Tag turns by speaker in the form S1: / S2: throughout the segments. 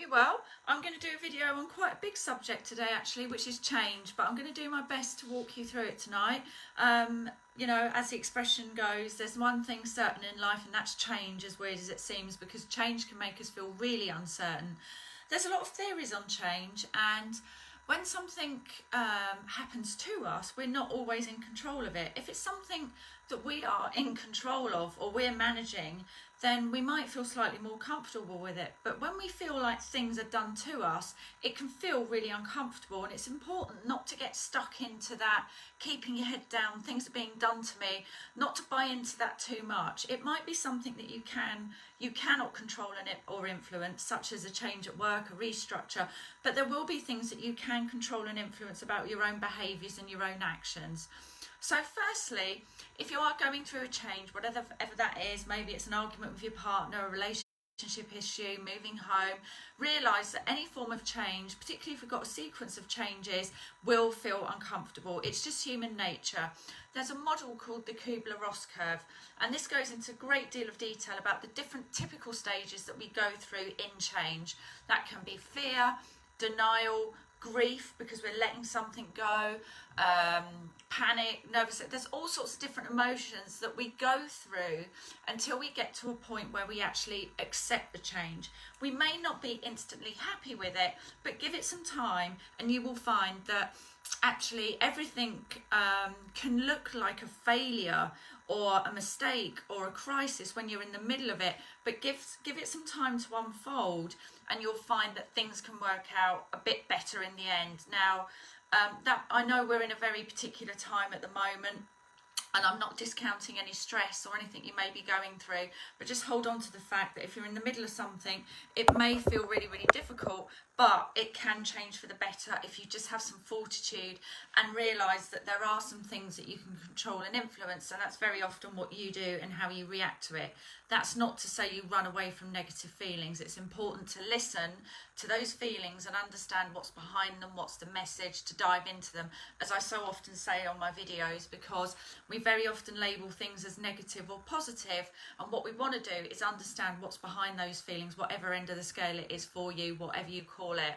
S1: well. I'm going to do a video on quite a big subject today actually, which is change, but I'm going to do my best to walk you through it tonight. You know, as the expression goes, there's one thing certain in life, and that's change, as weird as it seems, because change can make us feel really uncertain. There's a lot of theories on change, and when something happens to us, we're not always in control of it. If it's something that we are in control of or we're managing, then we might feel slightly more comfortable with it. But when we feel like things are done to us, it can feel really uncomfortable, and it's important not to get stuck into that, keeping your head down, things are being done to me, not to buy into that too much. It might be something that you cannot control or influence, such as a change at work, a restructure, but there will be things that you can control and influence about your own behaviours and your own actions. So firstly, if you are going through a change, whatever that is, maybe it's an argument with your partner, a relationship issue, moving home, realise that any form of change, particularly if we've got a sequence of changes, will feel uncomfortable. It's just human nature. There's a model called the Kubler-Ross curve, and this goes into a great deal of detail about the different typical stages that we go through in change. That can be fear, denial, grief because we're letting something go, panic, nervous. There's all sorts of different emotions that we go through until we get to a point where we actually accept the change. We may not be instantly happy with it, but give it some time and you will find that actually everything can look like a failure or a mistake or a crisis when you're in the middle of it, but give it some time to unfold, and you'll find that things can work out a bit better in the end. Now, that I know we're in a very particular time at the moment, and I'm not discounting any stress or anything you may be going through, but just hold on to the fact that if you're in the middle of something, it may feel really, really difficult, but it can change for the better if you just have some fortitude and realise that there are some things that you can control and influence, and that's very often what you do and how you react to it. That's not to say you run away from negative feelings. It's important to listen to those feelings and understand what's behind them, what's the message, to dive into them, as I so often say on my videos, because we very often label things as negative or positive, and what we want to do is understand what's behind those feelings, whatever end of the scale it is for you, whatever you call it.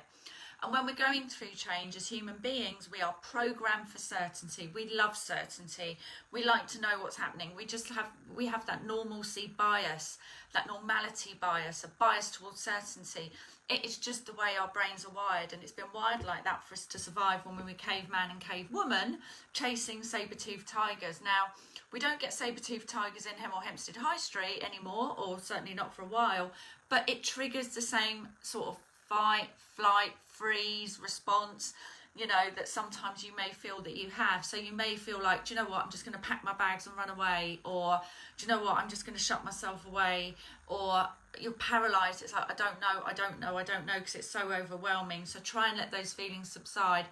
S1: And when we're going through change as human beings, we are programmed for certainty. We love certainty. We like to know what's happening. We have that normalcy bias, that normality bias, a bias towards certainty. It is just the way our brains are wired, and it's been wired like that for us to survive when we were caveman and cavewoman chasing saber-toothed tigers. Now, we don't get saber-toothed tigers in Hempstead High Street anymore, or certainly not for a while, but it triggers the same sort of fight, flight, freeze response, you know, that sometimes you may feel that you have. So you may feel like, do you know what, I'm just going to pack my bags and run away, or do you know what, I'm just going to shut myself away, or you're paralysed. It's like, I don't know, because it's so overwhelming. So try and let those feelings subside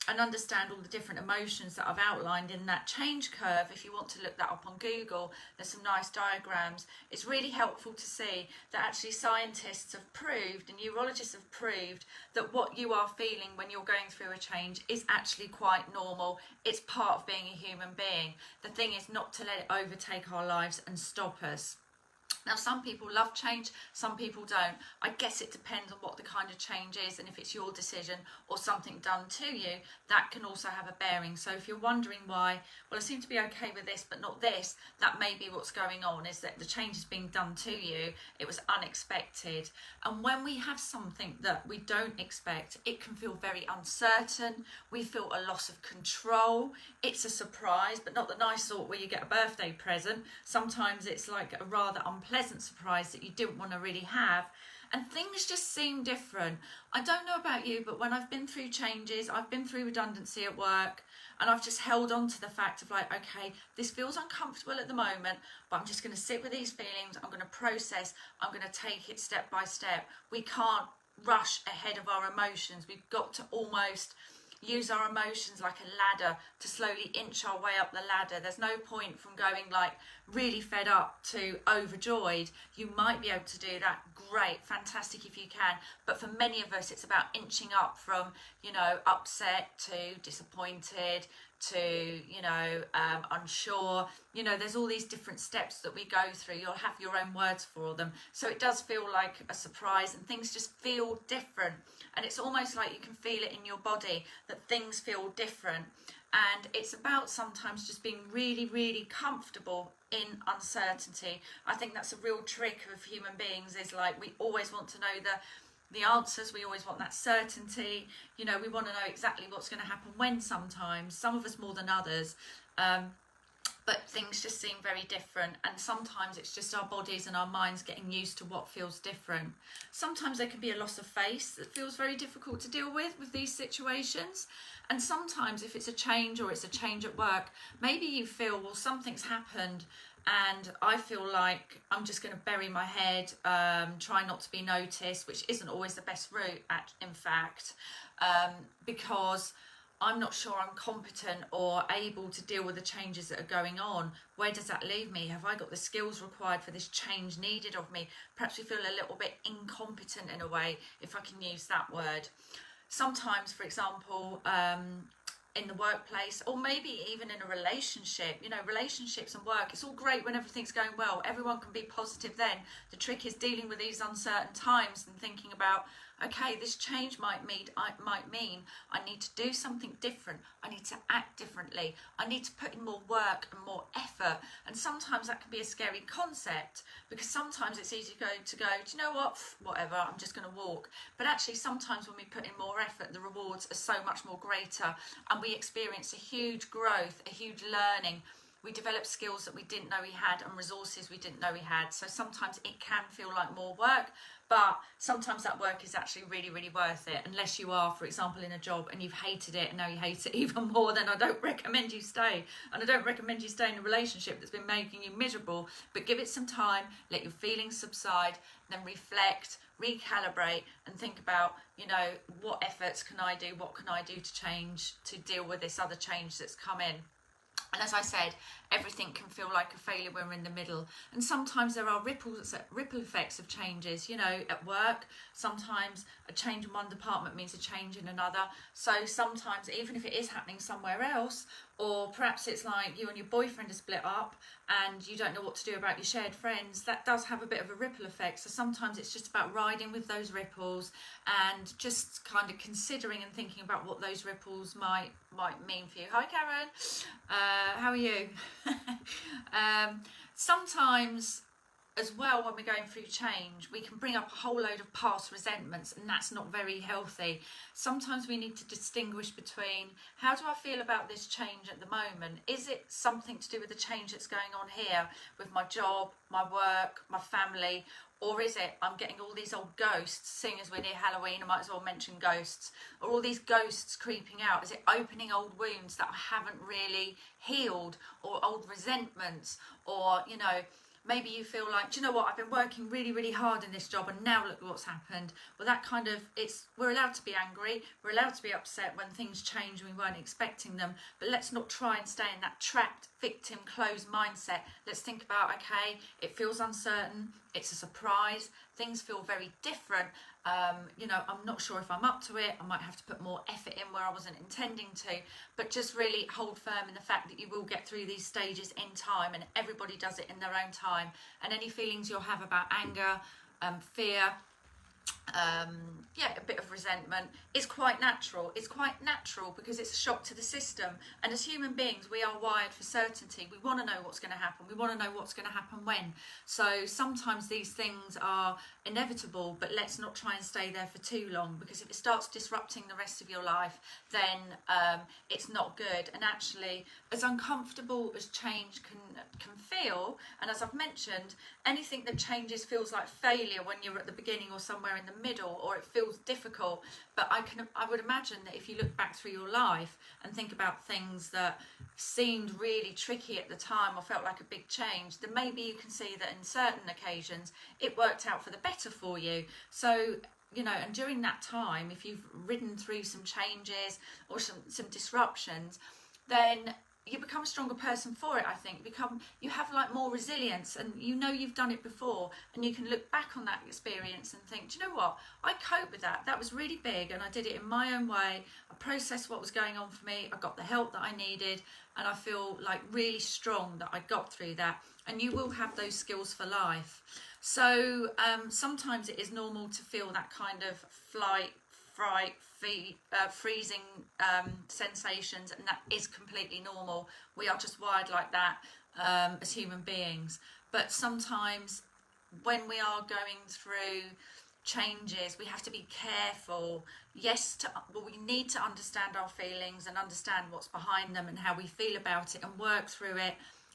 S1: and understand all the different emotions that I've outlined in that change curve. If you want to look that up on Google, there's some nice diagrams. It's really helpful to see that actually scientists have proved and neurologists have proved that what you are feeling when you're going through a change is actually quite normal. It's part of being a human being. The thing is not to let it overtake our lives and stop us. Now, some people love change, some people don't. I guess it depends on what the kind of change is, and if it's your decision or something done to you, that can also have a bearing. So if you're wondering why, well, I seem to be okay with this, but not this, that may be what's going on, is that the change is being done to you. It was unexpected. And when we have something that we don't expect, it can feel very uncertain. We feel a loss of control. It's a surprise, but not the nice sort where you get a birthday present. Sometimes it's like a rather unpleasant surprise that you didn't want to really have, and things just seem different. I don't know about you, but when I've been through changes, I've been through redundancy at work, and I've just held on to the fact of like, okay, this feels uncomfortable at the moment, but I'm just going to sit with these feelings, I'm going to process, I'm going to take it step by step. We can't rush ahead of our emotions. We've got to almost use our emotions like a ladder to slowly inch our way up the ladder. There's no point from going like really fed up to overjoyed. You might be able to do that, great, fantastic if you can, but for many of us it's about inching up from, you know, upset to disappointed to, unsure. There's all these different steps that we go through. You'll have your own words for them. So it does feel like a surprise, and things just feel different. And it's almost like you can feel it in your body that things feel different. And it's about sometimes just being really, really comfortable in uncertainty. I think that's a real trick of human beings, is like we always want to know the answers. We always want that certainty. We want to know exactly what's going to happen when sometimes. Some of us more than others. But things just seem very different, and sometimes it's just our bodies and our minds getting used to what feels different. Sometimes there can be a loss of face that feels very difficult to deal with these situations. And sometimes if it's a change, or it's a change at work, maybe you feel, well, something's happened and I feel like I'm just going to bury my head, try not to be noticed, which isn't always the best route, in fact, because I'm not sure I'm competent or able to deal with the changes that are going on. Where does that leave me? Have I got the skills required for this change needed of me? Perhaps we feel a little bit incompetent in a way, if I can use that word. Sometimes, for example, in the workplace, or maybe even in a relationship, relationships and work, it's all great when everything's going well. Everyone can be positive then. The trick is dealing with these uncertain times and thinking about, okay, this change might mean I need to do something different. I need to act differently. I need to put in more work and more effort. And sometimes that can be a scary concept, because sometimes it's easy to go, do you know what? Whatever, I'm just going to walk. But actually, sometimes when we put in more effort, the rewards are so much more greater, and we experience a huge growth, a huge learning. We develop skills that we didn't know we had, and resources we didn't know we had. So sometimes it can feel like more work, but sometimes that work is actually really, really worth it. Unless you are, for example, in a job and you've hated it and now you hate it even more, then I don't recommend you stay. And I don't recommend you stay in a relationship that's been making you miserable. But give it some time, let your feelings subside, then reflect, recalibrate, and think about, what efforts can I do? What can I do to change, to deal with this other change that's come in? And as I said, everything can feel like a failure when we're in the middle. And sometimes there are ripple effects of changes. At work, sometimes a change in one department means a change in another. So sometimes, even if it is happening somewhere else, or perhaps it's like you and your boyfriend are split up and you don't know what to do about your shared friends, that does have a bit of a ripple effect. So sometimes it's just about riding with those ripples and just kind of considering and thinking about what those ripples might mean for you. Hi, Karen. How are you? Sometimes as well, when we're going through change, we can bring up a whole load of past resentments, and that's not very healthy. Sometimes we need to distinguish between, how do I feel about this change at the moment? Is it something to do with the change that's going on here with my job, my work, my family? Or is it, I'm getting all these old ghosts, seeing as we're near Halloween, I might as well mention ghosts, or all these ghosts creeping out? Is it opening old wounds that I haven't really healed, or old resentments, or, maybe you feel like, do you know what, I've been working really, really hard in this job and now look what's happened. Well, that kind of, we're allowed to be angry, we're allowed to be upset when things change and we weren't expecting them, but let's not try and stay in that trapped, victim, closed mindset. Let's think about, okay, it feels uncertain, it's a surprise, things feel very different. I'm not sure if I'm up to it. I might have to put more effort in where I wasn't intending to, but just really hold firm in the fact that you will get through these stages in time, and everybody does it in their own time. And any feelings you'll have about anger, fear, a bit of resentment is quite natural. It's quite natural because it's a shock to the system, and as human beings we are wired for certainty. We want to know what's going to happen, we want to know what's going to happen when. So sometimes these things are inevitable, but let's not try and stay there for too long, because if it starts disrupting the rest of your life, then it's not good. And actually, as uncomfortable as change can feel, and as I've mentioned, anything that changes feels like failure when you're at the beginning or somewhere in the middle, or it feels difficult. But I would imagine that if you look back through your life and think about things that seemed really tricky at the time or felt like a big change, then maybe you can see that in certain occasions it worked out for the better for you. So and during that time, if you've ridden through some changes or some disruptions, then you become a stronger person for it. I think you have like more resilience, and you know you've done it before, and you can look back on that experience and think, do you know what, I cope with that. That was really big, and I did it in my own way. I processed what was going on for me. I got the help that I needed, and I feel like really strong that I got through that. And you will have those skills for life. So sometimes it is normal to feel that kind of flight, fright, freezing sensations, and that is completely normal. We are just wired like that as human beings. But sometimes when we are going through changes, we have to be careful. Yes, we need to understand our feelings and understand what's behind them and how we feel about it, and work through it.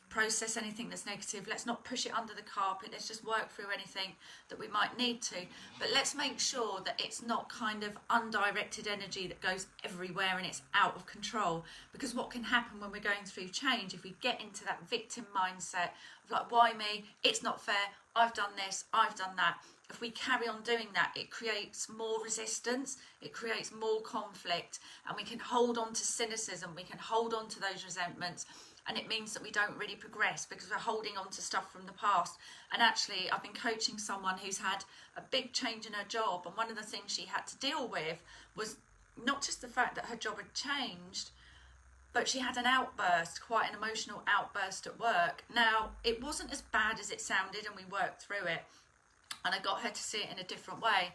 S1: Process anything that's negative. Let's not push it under the carpet. Let's just work through anything that we might need to, but let's make sure that it's not kind of undirected energy that goes everywhere and it's out of control. Because what can happen when we're going through change, if we get into that victim mindset of like, why me, it's not fair, I've done this, I've done that, if we carry on doing that, it creates more resistance, it creates more conflict, and we can hold on to cynicism, we can hold on to those resentments. And it means that we don't really progress because we're holding on to stuff from the past. And actually, I've been coaching someone who's had a big change in her job. And one of the things she had to deal with was not just the fact that her job had changed, but she had an outburst, quite an emotional outburst at work. Now, it wasn't as bad as it sounded, and we worked through it. And I got her to see it in a different way.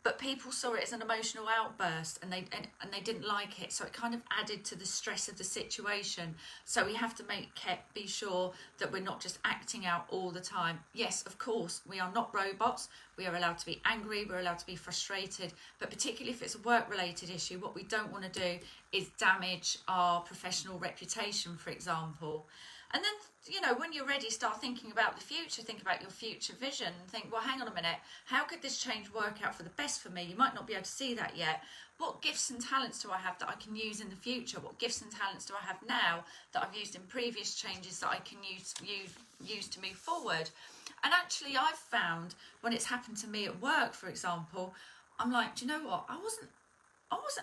S1: But people saw it as an emotional outburst, and they didn't like it. So it kind of added to the stress of the situation. So we have to be sure that we're not just acting out all the time. Yes, of course, we are not robots. We are allowed to be angry. We're allowed to be frustrated. But particularly if it's a work-related issue, what we don't want to do is damage our professional reputation, for example. And then, you know, when you're ready, start thinking about the future, think about your future vision, and think, well, hang on a minute, how could this change work out for the best for me? You might not be able to see that yet. What gifts and talents do I have that I can use in the future? What gifts and talents do I have now that I've used in previous changes that I can use to move forward? And actually, I've found when it's happened to me at work, for example, I'm like, do you know what? I wasn't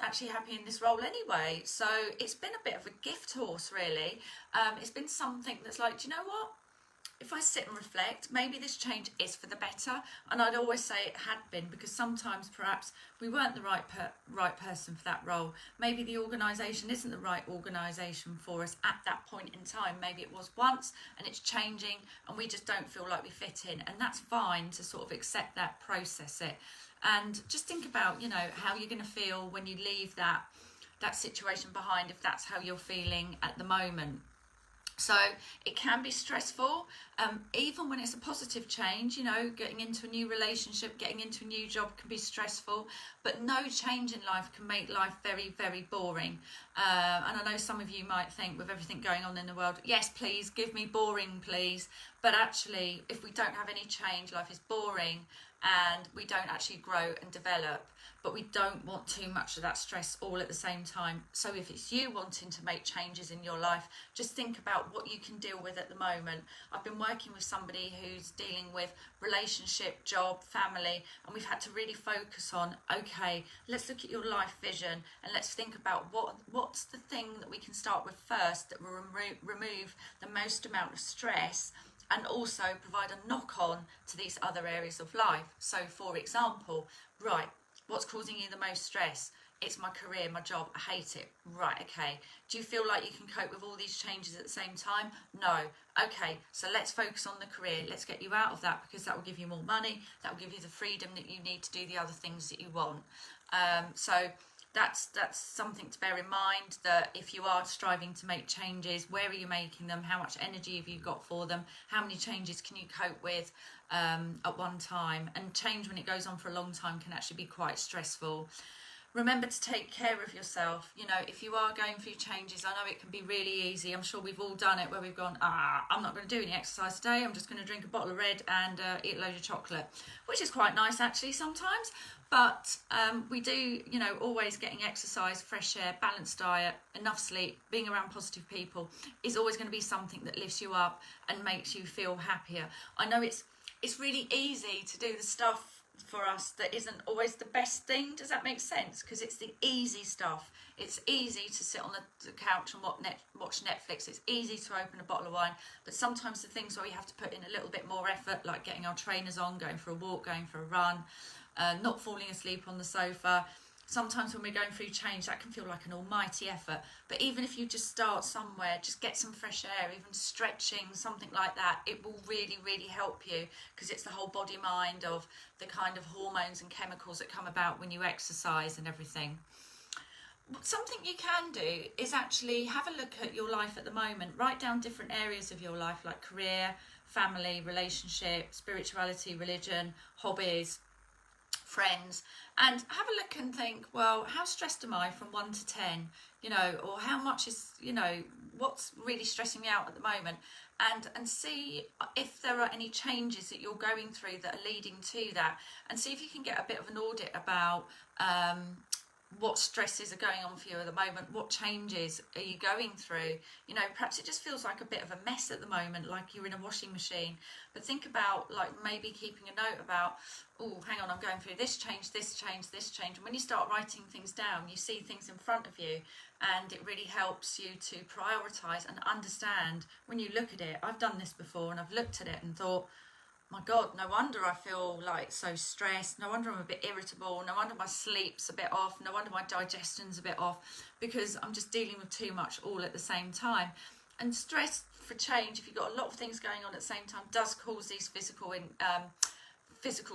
S1: actually happy in this role anyway, so it's been a bit of a gift horse, really. It's been something that's like, do you know what, if I sit and reflect, maybe this change is for the better. And I'd always say it had been, because sometimes perhaps we weren't the right person for that role. Maybe the organisation isn't the right organisation for us at that point in time. Maybe it was once and it's changing and we just don't feel like we fit in, and that's fine to sort of accept that, process it. And just think about, you know, how you're going to feel when you leave that situation behind, if that's how you're feeling at the moment. So it can be stressful, even when it's a positive change. You know, getting into a new relationship, getting into a new job can be stressful, but no change in life can make life very, very boring. And I know some of you might think, with everything going on in the world, yes, please, give me boring, please. But actually, if we don't have any change, life is boring, and we don't actually grow and develop. But we don't want too much of that stress all at the same time. So if it's you wanting to make changes in your life, just think about what you can deal with at the moment. I've been working with somebody who's dealing with relationship, job, family, and we've had to really focus on, okay, let's look at your life vision and let's think about what's the thing that we can start with first that will remove the most amount of stress, and also provide a knock-on to these other areas of life. So, for example, right, what's causing you the most stress? It's my career, my job, I hate it. Right, okay. Do you feel like you can cope with all these changes at the same time? No. Okay, so let's focus on the career. Let's get you out of that, because that will give you more money. That will give you the freedom that you need to do the other things that you want. So that's something to bear in mind, that if you are striving to make changes, where are you making them? How much energy have you got for them? How many changes can you cope with at one time? And change, when it goes on for a long time, can actually be quite stressful. Remember to take care of yourself. You know, if you are going through changes, I know it can be really easy. I'm sure we've all done it, where we've gone, I'm not going to do any exercise today. I'm just going to drink a bottle of red and eat a load of chocolate, which is quite nice actually sometimes. But we do, you know, always getting exercise, fresh air, balanced diet, enough sleep, being around positive people is always going to be something that lifts you up and makes you feel happier. I know it's really easy to do the stuff for us that isn't always the best thing. Does that make sense? Because it's the easy stuff. It's easy to sit on the couch and watch Netflix. It's easy to open a bottle of wine. But sometimes the things where we have to put in a little bit more effort, like getting our trainers on, going for a walk, going for a run, not falling asleep on the sofa. Sometimes when we're going through change, that can feel like an almighty effort. But even if you just start somewhere, just get some fresh air, even stretching, something like that, it will really, really help you, because it's the whole body mind of the kind of hormones and chemicals that come about when you exercise and everything. Something you can do is actually have a look at your life at the moment. Write down different areas of your life, like career, family, relationship, spirituality, religion, hobbies, friends, and have a look and think, well, how stressed am I from 1 to 10, or how much is, what's really stressing me out at the moment, and see if there are any changes that you're going through that are leading to that, and see if you can get a bit of an audit about what stresses are going on for you at the moment, what changes are you going through. Perhaps it just feels like a bit of a mess at the moment, like you're in a washing machine. But think about, like, maybe keeping a note about, oh, hang on, I'm going through this change, this change, this change. And when you start writing things down, you see things in front of you, and it really helps you to prioritise and understand. When you look at it, I've done this before, and I've looked at it and thought, my God, no wonder I feel like so stressed. No wonder I'm a bit irritable. No wonder my sleep's a bit off. No wonder my digestion's a bit off, because I'm just dealing with too much all at the same time. And stress for change, if you've got a lot of things going on at the same time, does cause these physical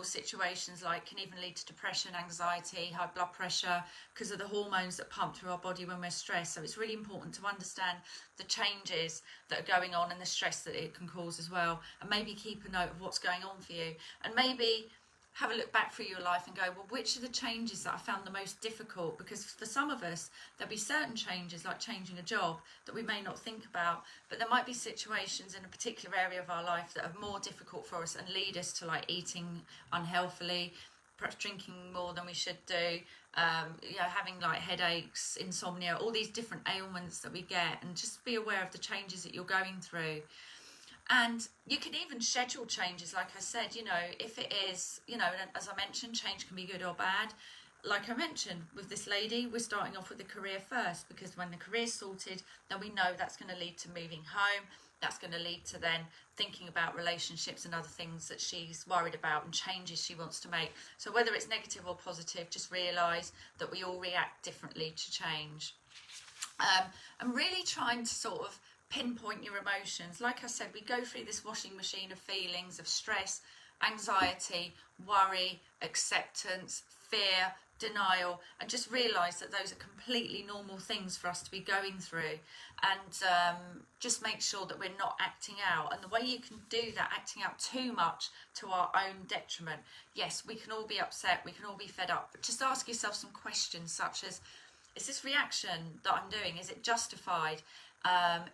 S1: situations, like can even lead to depression, anxiety, high blood pressure, because of the hormones that pump through our body when we're stressed. So it's really important to understand the changes that are going on and the stress that it can cause as well, and maybe keep a note of what's going on for you, and maybe have a look back through your life and go, well, which are the changes that I found the most difficult? Because for some of us, there'll be certain changes, like changing a job, that we may not think about, but there might be situations in a particular area of our life that are more difficult for us and lead us to, like, eating unhealthily, perhaps drinking more than we should do, having like headaches, insomnia, all these different ailments that we get, and just be aware of the changes that you're going through. And you can even schedule changes, like I said, if it is, as I mentioned, change can be good or bad. Like I mentioned, with this lady, we're starting off with the career first, because when the career's sorted, then we know that's going to lead to moving home. That's going to lead to then thinking about relationships and other things that she's worried about and changes she wants to make. So whether it's negative or positive, just realise that we all react differently to change. And really trying to sort of pinpoint your emotions. Like I said, we go through this washing machine of feelings, of stress, anxiety, worry, acceptance, fear, denial, and just realise that those are completely normal things for us to be going through, and just make sure that we're not acting out. And the way you can do that, acting out too much to our own detriment, yes, we can all be upset, we can all be fed up, but just ask yourself some questions such as, is this reaction that I'm doing, is it justified?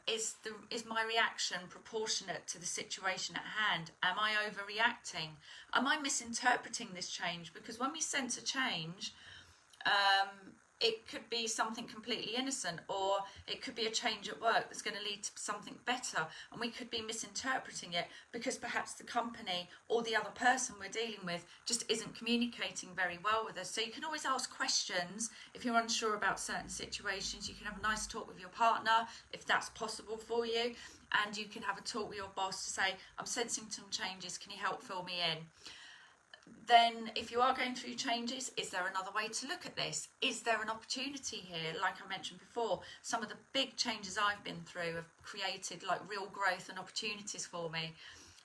S1: Is my reaction proportionate to the situation at hand? Am I overreacting? Am I misinterpreting this change? Because when we sense a change, it could be something completely innocent, or it could be a change at work that's going to lead to something better, and we could be misinterpreting it because perhaps the company or the other person we're dealing with just isn't communicating very well with us. So you can always ask questions if you're unsure about certain situations. You can have a nice talk with your partner if that's possible for you, and you can have a talk with your boss to say, I'm sensing some changes, can you help fill me in? Then if you are going through changes, is there another way to look at this? Is there an opportunity here? Like I mentioned before, some of the big changes I've been through have created like real growth and opportunities for me.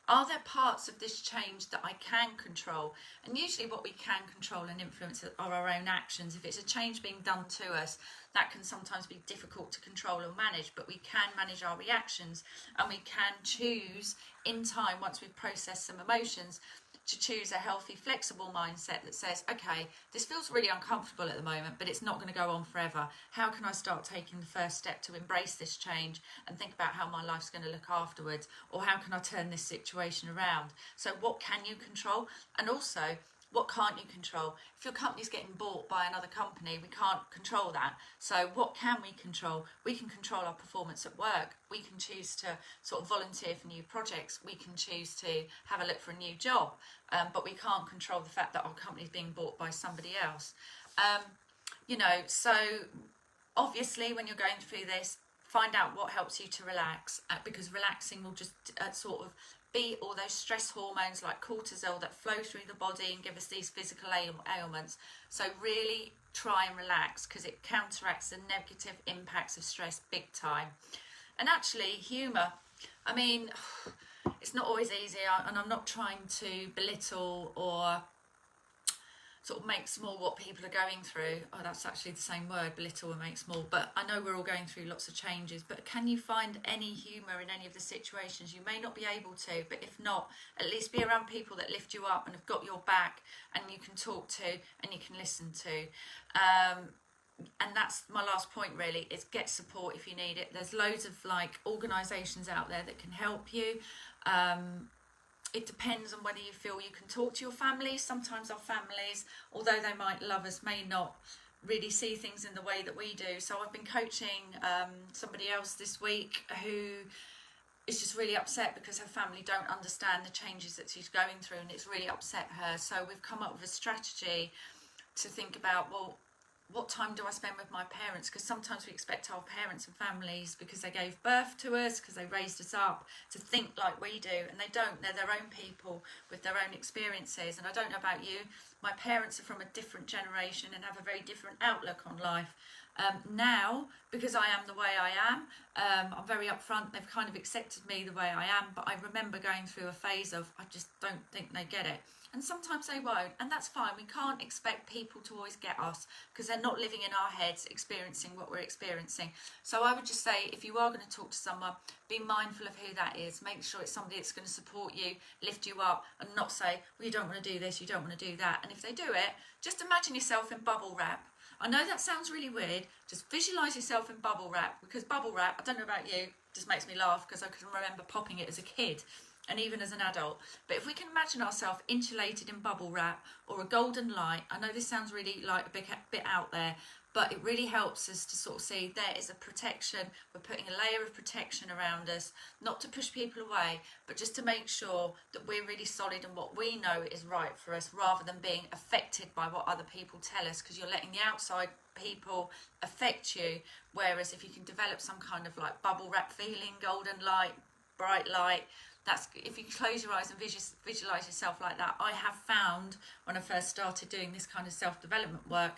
S1: Are there parts of this change that I can control? And usually what we can control and influence are our own actions. If it's a change being done to us, that can sometimes be difficult to control or manage, but we can manage our reactions, and we can choose in time, once we've processed some emotions, to choose a healthy, flexible mindset that says, okay, this feels really uncomfortable at the moment, but it's not going to go on forever. How can I start taking the first step to embrace this change and think about how my life's going to look afterwards? Or how can I turn this situation around? So what can you control? And also, What can't you control? If your company's getting bought by another company, we can't control that. So what can we control? We can control our performance at work. We can choose to sort of volunteer for new projects. We can choose to have a look for a new job. But we can't control the fact that our company's being bought by somebody else. You know, so obviously when you're going through this, find out what helps you to relax, because relaxing will just sort of beat all those stress hormones like cortisol that flow through the body and give us these physical ailments. So really try and relax, because it counteracts the negative impacts of stress big time. And actually, humour, I mean, it's not always easy, and I'm not trying to belittle or sort of make small what people are going through. Oh, that's actually the same word, belittle and make small. But I know we're all going through lots of changes. But can you find any humour in any of the situations? You may not be able to, but if not, at least be around people that lift you up and have got your back and you can talk to and you can listen to. And that's my last point really, is get support if you need it. There's loads of like organisations out there that can help you. It depends on whether you feel you can talk to your family. Sometimes our families, although they might love us, may not really see things in the way that we do. So I've been coaching somebody else this week who is just really upset because her family don't understand the changes that she's going through, and it's really upset her. So we've come up with a strategy to think about, well, what time do I spend with my parents? Because sometimes we expect our parents and families, because they gave birth to us, because they raised us up, to think like we do, and they don't. They're their own people with their own experiences. And I don't know about you, my parents are from a different generation and have a very different outlook on life. Now, because I am the way I am, I'm very upfront. They've kind of accepted me the way I am, but I remember going through a phase of, I just don't think they get it. And sometimes they won't, and that's fine. We can't expect people to always get us, because they're not living in our heads experiencing what we're experiencing. So I would just say, if you are going to talk to someone, be mindful of who that is. Make sure it's somebody that's going to support you, lift you up, and not say, well, you don't want to do this, you don't want to do that. And if they do it, just imagine yourself in bubble wrap. I know that sounds really weird. Just visualise yourself in bubble wrap, because bubble wrap, I don't know about you, just makes me laugh because I can remember popping it as a kid and even as an adult. But if we can imagine ourselves insulated in bubble wrap or a golden light, I know this sounds really like a bit out there, but it really helps us to sort of see there is a protection. We're putting a layer of protection around us, not to push people away, but just to make sure that we're really solid in what we know is right for us, rather than being affected by what other people tell us, because you're letting the outside people affect you. Whereas if you can develop some kind of like bubble wrap feeling, golden light, bright light, that's, if you close your eyes and visualize yourself like that. I have found, when I first started doing this kind of self-development work,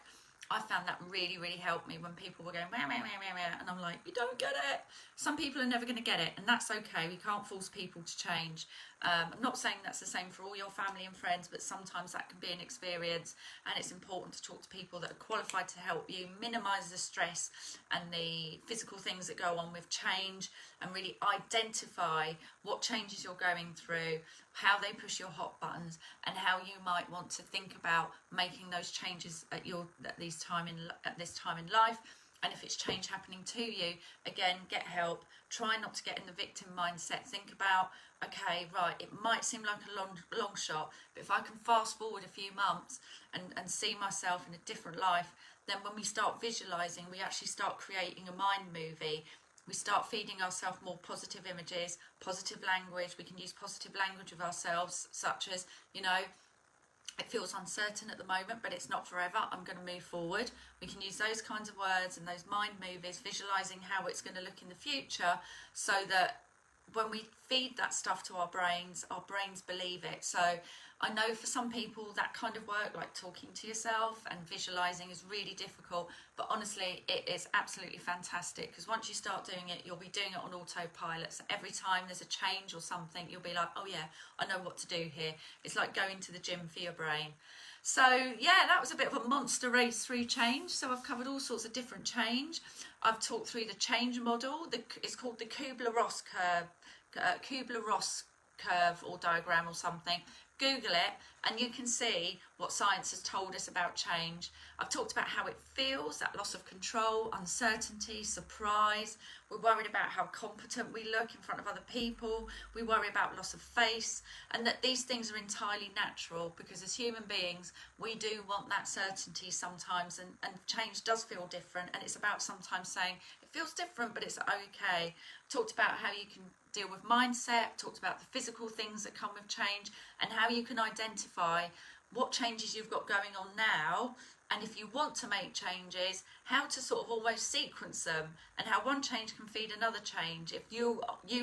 S1: I found that really, really helped me when people were going, wah, wah, wah, wah, wah, and I'm like, you don't get it. Some people are never going to get it, and that's okay. We can't force people to change. I'm not saying that's the same for all your family and friends, but sometimes that can be an experience, and it's important to talk to people that are qualified to help you minimise the stress and the physical things that go on with change, and really identify what changes you're going through, how they push your hot buttons, and how you might want to think about making those changes at this time in life. And if it's change happening to you, again, get help. Try not to get in the victim mindset. Think about, okay, right, it might seem like a long shot, but if I can fast forward a few months and see myself in a different life, then when we start visualizing, we actually start creating a mind movie. We start feeding ourselves more positive images, positive language. We can use positive language of ourselves, such as, you know, it feels uncertain at the moment, but it's not forever. I'm going to move forward. We can use those kinds of words and those mind movies, visualizing how it's going to look in the future, so that when we feed that stuff to our brains believe it. So I know for some people that kind of work, like talking to yourself and visualizing, is really difficult, but honestly it is absolutely fantastic, because once you start doing it, you'll be doing it on autopilot. So every time there's a change or something, you'll be like, oh yeah, I know what to do here. It's like going to the gym for your brain. So yeah, that was a bit of a monster race through change. So I've covered all sorts of different change. I've talked through the change model. It's called the Kubler-Ross curve or diagram or something. Google it and you can see what science has told us about change. I've talked about how it feels, that loss of control, uncertainty, surprise. We're worried about how competent we look in front of other people. We worry about loss of face, and that these things are entirely natural, because as human beings, we do want that certainty sometimes, and change does feel different, and it's about sometimes saying, it feels different, but it's okay. Talked about how you can deal with mindset, talked about the physical things that come with change, and how you can identify what changes you've got going on now, and if you want to make changes, how to sort of almost sequence them, and how one change can feed another change. If you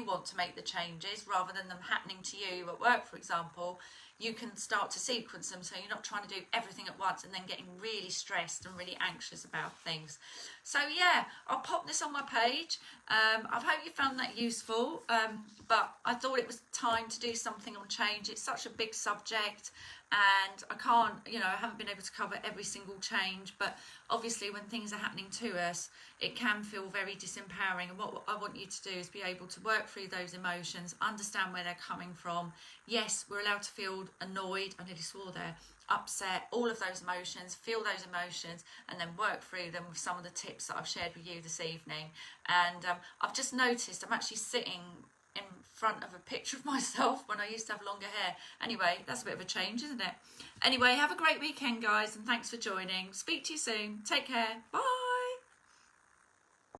S1: want to make the changes rather than them happening to you at work, for example, you can start to sequence them, so you're not trying to do everything at once and then getting really stressed and really anxious about things. So yeah, I'll pop this on my page. I hope you found that useful, but I thought it was time to do something on change. It's such a big subject, and I can't, I haven't been able to cover every single change, but obviously when things are happening to us, it can feel very disempowering, and what I want you to do is be able to work through those emotions, understand where they're coming from. Yes, we're allowed to feel annoyed, I nearly swore there, upset, all of those emotions, feel those emotions, and then work through them with some of the tips that I've shared with you this evening. And I've just noticed I'm actually sitting in front of a picture of myself when I used to have longer hair. Anyway, that's a bit of a change, isn't it? Anyway, have a great weekend, guys, and thanks for joining. Speak to you soon. Take care. Bye.